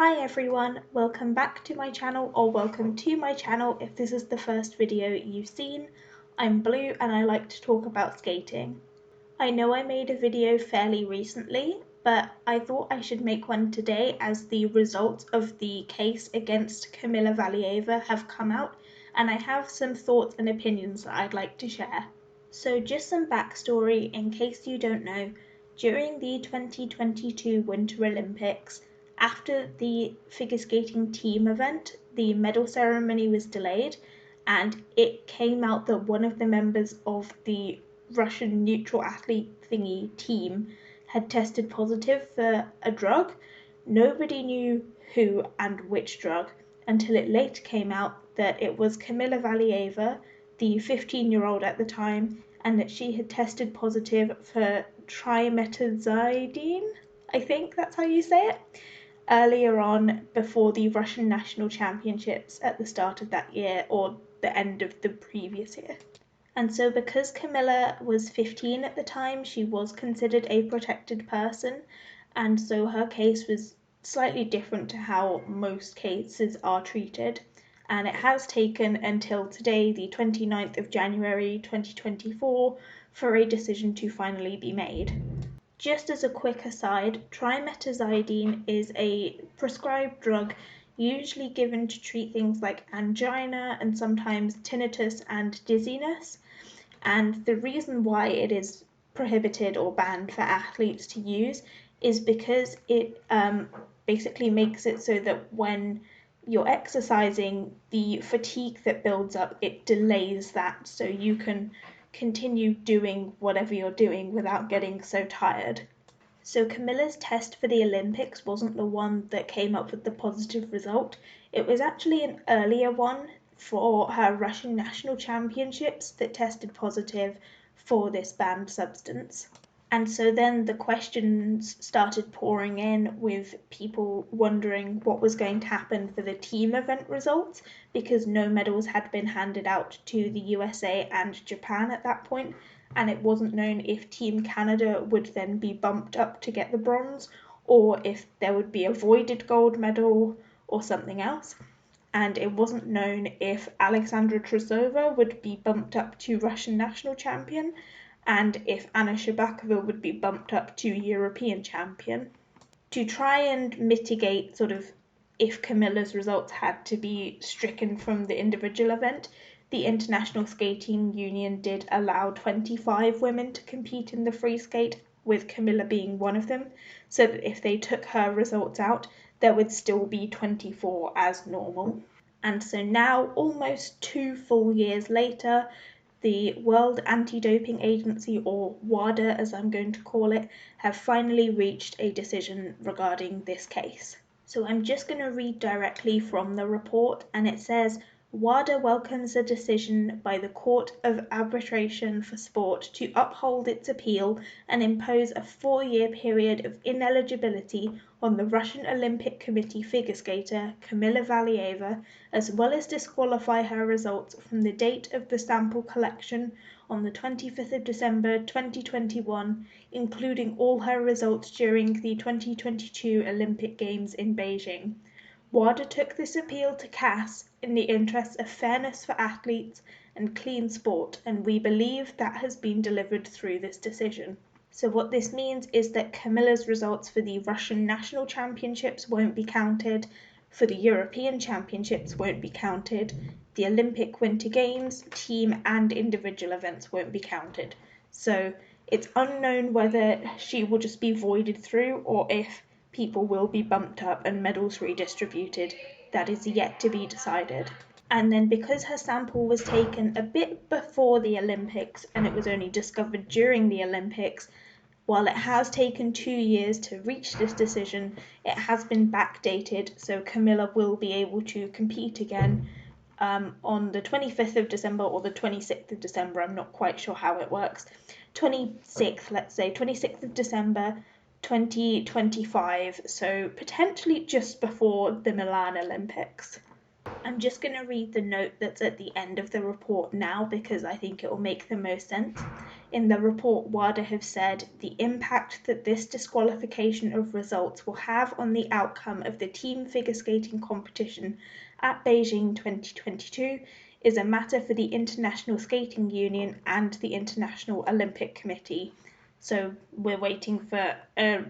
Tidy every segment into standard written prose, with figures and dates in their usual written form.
Hi everyone, welcome back to my channel, or welcome to my channel if this is the first video you've seen. I'm Blue and I like to talk about skating. I know I made a video fairly recently, but I thought I should make one today as the results of the case against Kamila Valieva have come out, and I have some thoughts and opinions that I'd like to share. So just some backstory in case you don't know. During the 2022 Winter Olympics, after the figure skating team event, the medal ceremony was delayed, and it came out that one of the members of the Russian neutral athlete thingy team had tested positive for a drug. Nobody knew who and which drug until it later came out that it was Kamila Valieva, the 15-year-old at the time, and that she had tested positive for trimetazidine, I think that's how you say it, earlier on before the Russian national championships at the start of that year or the end of the previous year. And so because Kamila was 15 at the time, she was considered a protected person, and so her case was slightly different to how most cases are treated. And it has taken until today, the 29th of January 2024, for a decision to finally be made. Just as a quick aside, trimetazidine is a prescribed drug usually given to treat things like angina and sometimes tinnitus and dizziness. And the reason why it is prohibited or banned for athletes to use is because it basically makes it so that when you're exercising, the fatigue that builds up, it delays that so you can continue doing whatever you're doing without getting so tired. So Kamila's test for the Olympics wasn't the one that came up with the positive result. It was actually an earlier one for her Russian national championships that tested positive for this banned substance. And so then the questions started pouring in with people wondering what was going to happen for the team event results, because no medals had been handed out to the USA and Japan at that point, and it wasn't known if Team Canada would then be bumped up to get the bronze, or if there would be a voided gold medal or something else. And it wasn't known if Alexandra Trusova would be bumped up to Russian national champion, and if Anna Shcherbakova would be bumped up to European champion. To try and mitigate if Kamila's results had to be stricken from the individual event, the International Skating Union did allow 25 women to compete in the free skate, with Kamila being one of them, so that if they took her results out, there would still be 24 as normal. And so now, almost 2 full years later, the World Anti-Doping Agency, or WADA as I'm going to call it, have finally reached a decision regarding this case. So I'm just going to read directly from the report, and it says, WADA welcomes the decision by the Court of Arbitration for Sport to uphold its appeal and impose a 4-year period of ineligibility on the Russian Olympic Committee figure skater Kamila Valieva, as well as disqualify her results from the date of the sample collection on the 25th of December 2021, including all her results during the 2022 Olympic Games in Beijing. WADA took this appeal to CAS in the interests of fairness for athletes and clean sport, and we believe that has been delivered through this decision. So what this means is that Kamila's results for the Russian national championships won't be counted, for the European championships won't be counted, the Olympic Winter Games, team and individual events won't be counted. So it's unknown whether she will just be voided through or if people will be bumped up and medals redistributed. That is yet to be decided. And then because her sample was taken a bit before the Olympics and it was only discovered during the Olympics, while it has taken 2 years to reach this decision, it has been backdated, so Kamila will be able to compete again on the 25th of December or the 26th of December. I'm not quite sure how it works. 26th, let's say, 26th of December 2025, so potentially just before the Milan Olympics. I'm just going to read the note that's at the end of the report now because I think it will make the most sense. In the report, WADA have said the impact that this disqualification of results will have on the outcome of the team figure skating competition at Beijing 2022 is a matter for the International Skating Union and the International Olympic Committee. So we're waiting for a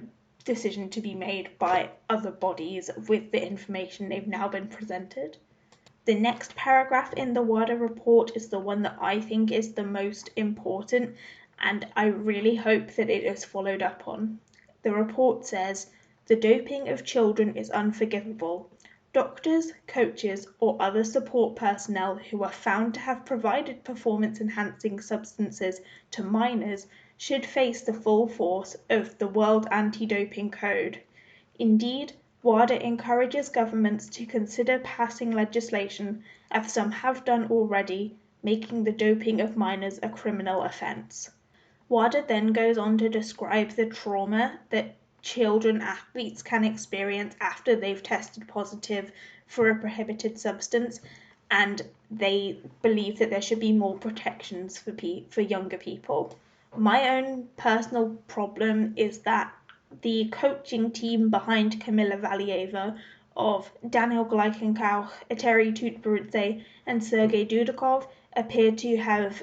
decision to be made by other bodies with the information they've now been presented. The next paragraph in the WADA report is the one that I think is the most important, and I really hope that it is followed up on. The report says, the doping of children is unforgivable. Doctors, coaches, or other support personnel who are found to have provided performance-enhancing substances to minors should face the full force of the World Anti-Doping Code. Indeed, WADA encourages governments to consider passing legislation, as some have done already, making the doping of minors a criminal offence. WADA then goes on to describe the trauma that children athletes can experience after they've tested positive for a prohibited substance, and they believe that there should be more protections for younger people. My own personal problem is that the coaching team behind Kamila Valieva of Daniel Gleichenkauch, Eteri Tutberidze, and Sergei Dudakov appear to have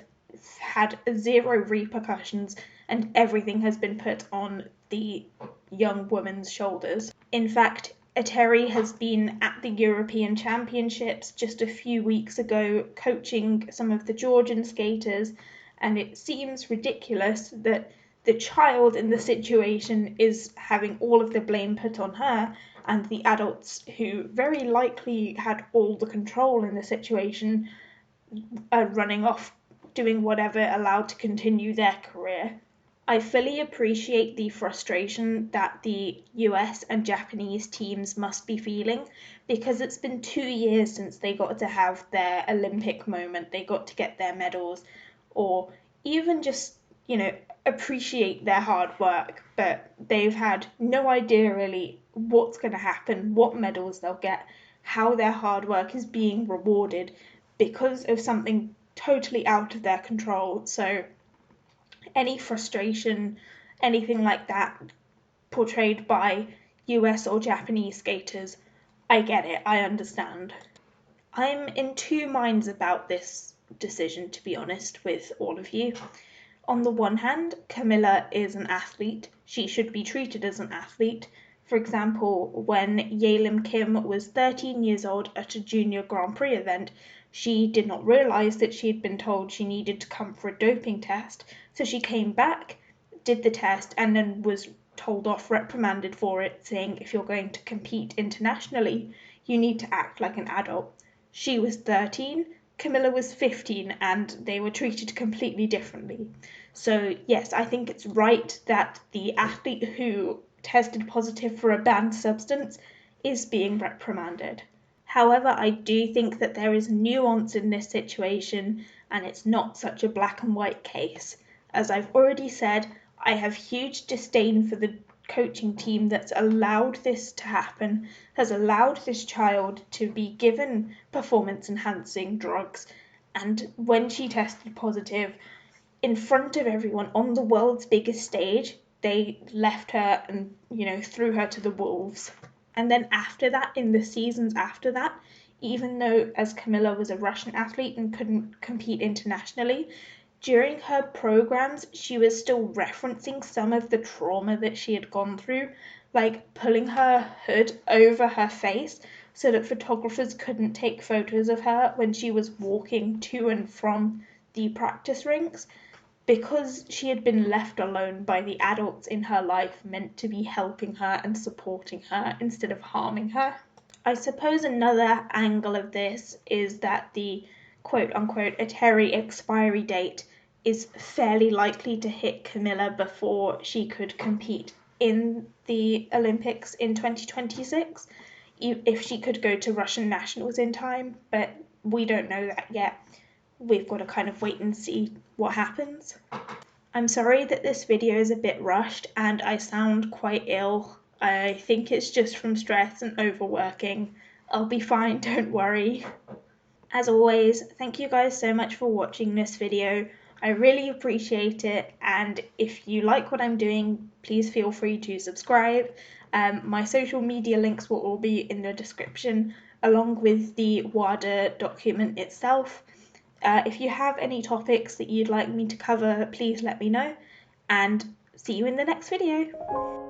had zero repercussions, and everything has been put on the young woman's shoulders. In fact, Eteri has been at the European Championships just a few weeks ago coaching some of the Georgian skaters, and it seems ridiculous that the child in the situation is having all of the blame put on her, and the adults who very likely had all the control in the situation are running off doing whatever allowed to continue their career. I fully appreciate the frustration that the US and Japanese teams must be feeling, because it's been 2 years since they got to have their Olympic moment, they got to get their medals, or even just, appreciate their hard work, but they've had no idea really what's going to happen, what medals they'll get, how their hard work is being rewarded because of something totally out of their control. So any frustration, anything like that portrayed by US or Japanese skaters, I get it, I understand. I'm in two minds about this decision, to be honest with all of you. On the one hand, Kamila is an athlete. She should be treated as an athlete. For example, when Yelim Kim was 13 years old at a junior Grand Prix event, she did not realise that she had been told she needed to come for a doping test, so she came back, did the test, and then was told off, reprimanded for it, saying if you're going to compete internationally, you need to act like an adult. She was 13, Kamila was 15, and they were treated completely differently. So yes, I think it's right that the athlete who tested positive for a banned substance is being reprimanded. However, I do think that there is nuance in this situation, and it's not such a black and white case. As I've already said, I have huge disdain for the coaching team that's allowed this to happen, has allowed this child to be given performance-enhancing drugs, and when she tested positive, in front of everyone on the world's biggest stage, they left her and, threw her to the wolves. And then after that, in the seasons after that, even though as Kamila was a Russian athlete and couldn't compete internationally, during her programs, she was still referencing some of the trauma that she had gone through, like pulling her hood over her face so that photographers couldn't take photos of her when she was walking to and from the practice rinks, because she had been left alone by the adults in her life meant to be helping her and supporting her instead of harming her. I suppose another angle of this is that the quote-unquote Eteri expiry date is fairly likely to hit Kamila before she could compete in the Olympics in 2026, if she could go to Russian nationals in time, but we don't know that yet. We've got to kind of wait and see what happens. I'm sorry that this video is a bit rushed and I sound quite ill. I think it's just from stress and overworking. I'll be fine, don't worry. As always, thank you guys so much for watching this video. I really appreciate it, and if you like what I'm doing, please feel free to subscribe. My social media links will all be in the description, along with the WADA document itself. If you have any topics that you'd like me to cover, please let me know, and see you in the next video.